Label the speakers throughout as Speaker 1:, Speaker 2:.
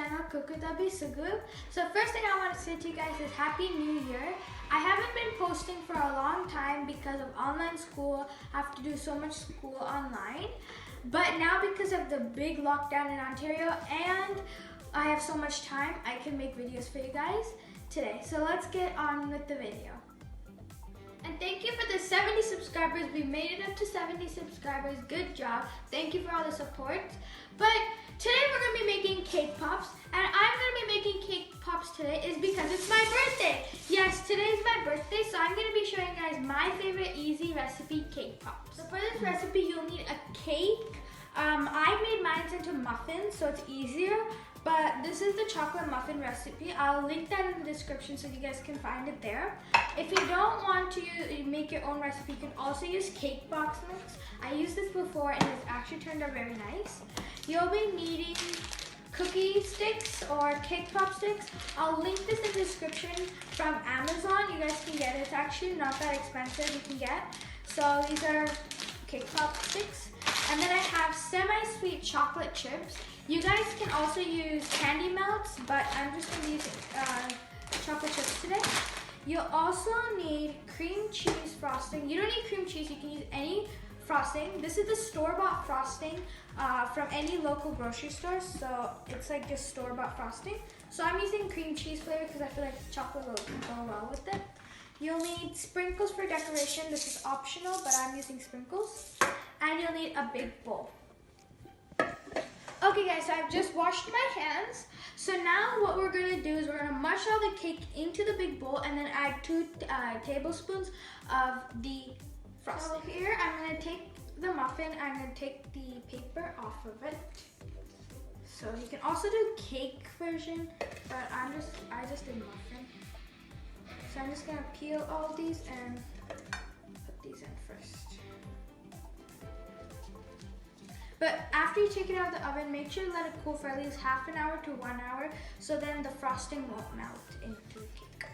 Speaker 1: channel, Kukutabi Sugu. So first thing I want to say to you guys is Happy New Year. I haven't been posting for a long time because of online school. I have to do so much school online. But now because of the big lockdown in Ontario and I have so much time, I can make videos for you guys today. So let's get on with the video. And thank you for the 70 subscribers. We made it up to 70 subscribers. Good job. Thank you for all the support. But today we're going to be making cake pops. And I'm going to be making cake pops today is because it's my birthday. Yes, today's my birthday. So I'm going to be showing you guys my favorite easy recipe cake pops. So for this recipe, you'll need a cake. I made mine into muffins, so it's easier. But this is the chocolate muffin recipe. I'll link that in the description so you guys can find it there. If you don't want to make your own recipe, you can also use cake box mix. I used this before and it's actually turned out very nice. You'll be needing cookie sticks or cake pop sticks. I'll link this in the description from Amazon. You guys can get it. It's actually not that expensive, you can get. So these are cake pop sticks. And then I have semi-sweet chocolate chips. You guys can also use candy melts, but I'm just going to use chocolate chips today. You'll also need cream cheese frosting. You don't need cream cheese, you can use any frosting. This is the store-bought frosting from any local grocery store, so it's like just store-bought frosting. So I'm using cream cheese flavor because I feel like chocolate will go well with it. You'll need sprinkles for decoration. This is optional, but I'm using sprinkles. And you'll need a big bowl. Okay guys, so I've just washed my hands. So now what we're gonna do is we're gonna mush all the cake into the big bowl and then add 2 tablespoons of the frosting. So here I'm gonna take the muffin, I'm gonna take the paper off of it. So you can also do cake version, but I just did muffin. So I'm just gonna peel all these and put these in first. But after you take it out of the oven, make sure to let it cool for at least half an hour to 1 hour so then the frosting won't melt into the cake.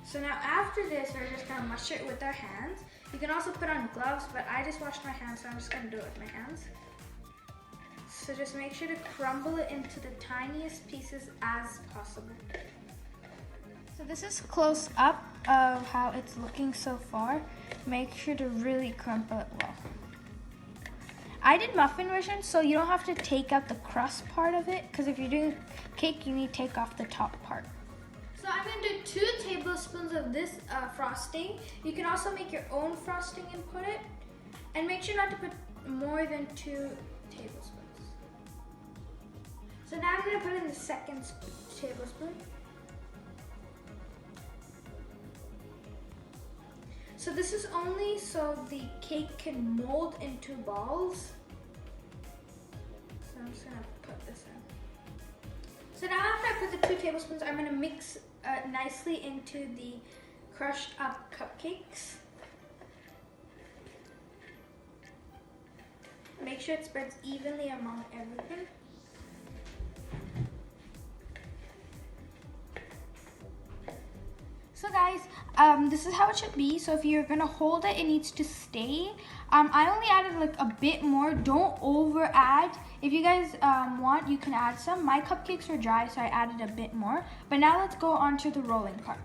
Speaker 1: So now after this, we're just gonna mush it with our hands. You can also put on gloves, but I just washed my hands, so I'm just gonna do it with my hands. So just make sure to crumble it into the tiniest pieces as possible. So this is close up of how it's looking so far. Make sure to really crumple it well. I did muffin version, so you don't have to take out the crust part of it, because if you're doing cake, you need to take off the top part. So I'm going to do 2 tablespoons of this frosting. You can also make your own frosting and put it. And make sure not to put more than 2 tablespoons. So now I'm going to put in the second tablespoon. So this is only so the cake can mold into balls. So I'm just gonna put this in. So now after I put the 2 tablespoons, I'm gonna mix nicely into the crushed up cupcakes. Make sure it spreads evenly among everything. So guys, this is how it should be. So if you're gonna hold it, it needs to stay. I only added like a bit more. Don't over add. If you guys want, you can add some. My cupcakes were dry, so I added a bit more. But now let's go on to the rolling part.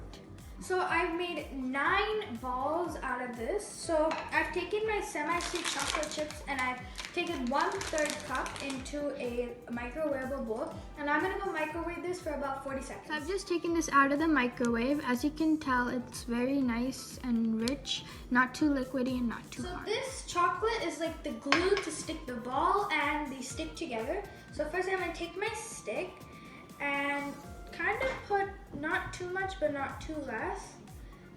Speaker 1: So I've made 9 balls out of this. So I've taken my semi-sweet chocolate chips and I've taken 1/3 cup into a microwavable bowl. And I'm gonna go microwave this for about 40 seconds. So I've just taken this out of the microwave. As you can tell, it's very nice and rich, not too liquidy and not too hard. So this chocolate is like the glue to stick the ball and they stick together. So first I'm gonna take my stick and kind of put not too much but not too less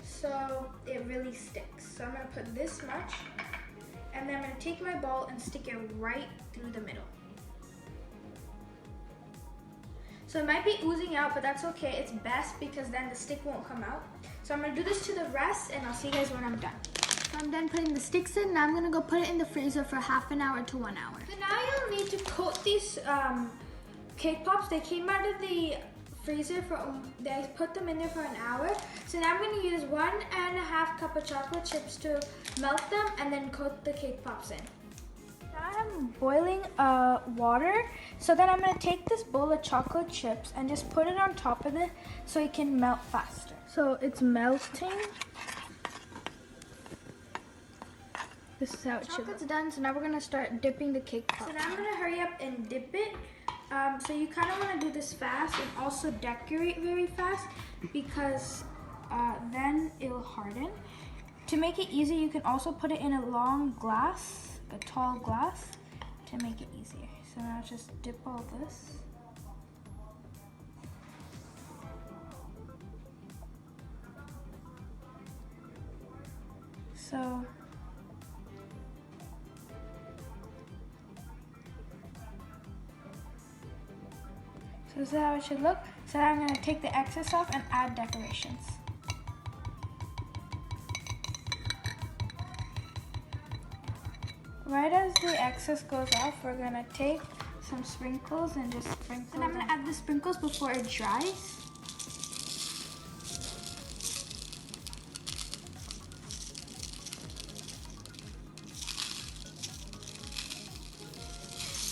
Speaker 1: so it really sticks. So I'm going to put this much and then I'm going to take my ball and stick it right through the middle. So it might be oozing out, but that's okay. It's best because then the stick won't come out. So I'm going to do this to the rest and I'll see you guys when I'm done. So I'm done putting the sticks in. Now I'm going to go put it in the freezer for half an hour to 1 hour. So now you'll need to coat these cake pops. They came out of the freezer they put them in there for an hour. So now I'm going to use 1.5 cup of chocolate chips to melt them and then coat the cake pops in. Now I I'm boiling water. So then I'm gonna take this bowl of chocolate chips and just put it on top of it so it can melt faster. So it's melting. This is how it should look. Chocolate's done, so now we're gonna start dipping the cake pop. So now I'm gonna hurry up and dip it. So you kind of want to do this fast and also decorate very fast because then it'll harden. To make it easy, you can also put it in a long glass, a tall glass, to make it easier. So now just dip all this. So this is how it should look. So now I'm going to take the excess off and add decorations. Right as the excess goes off, we're going to take some sprinkles and just sprinkle. And I'm going to add the sprinkles before it dries.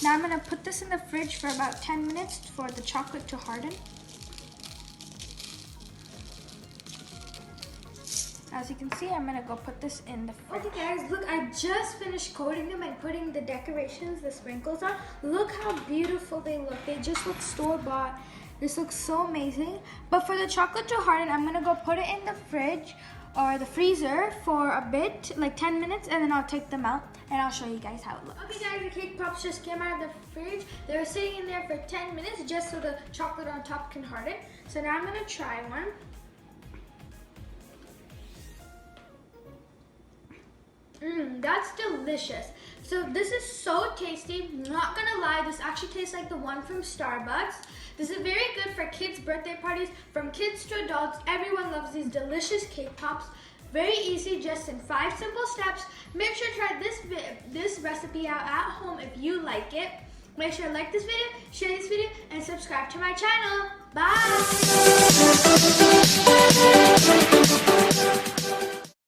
Speaker 1: Now I'm going to put this in the fridge for about 10 minutes for the chocolate to harden. As you can see, I'm going to go put this in the fridge. Okay guys, look, I just finished coating them and putting the decorations, the sprinkles on. Look how beautiful they look. They just look store-bought. This looks so amazing. But for the chocolate to harden, I'm going to go put it in the fridge or the freezer for a bit, like 10 minutes, and then I'll take them out and I'll show you guys how it looks. Okay guys, the cake pops just came out of the fridge. They were sitting in there for 10 minutes just so the chocolate on top can harden. So now I'm gonna try one. That's delicious. So this is so tasty. Not gonna lie, this actually tastes like the one from Starbucks. This is very good for kids' birthday parties, from kids to adults. Everyone loves these delicious cake pops. Very easy, just in 5 simple steps. Make sure to try this recipe out at home if you like it. Make sure to like this video, share this video, and subscribe to my channel. Bye!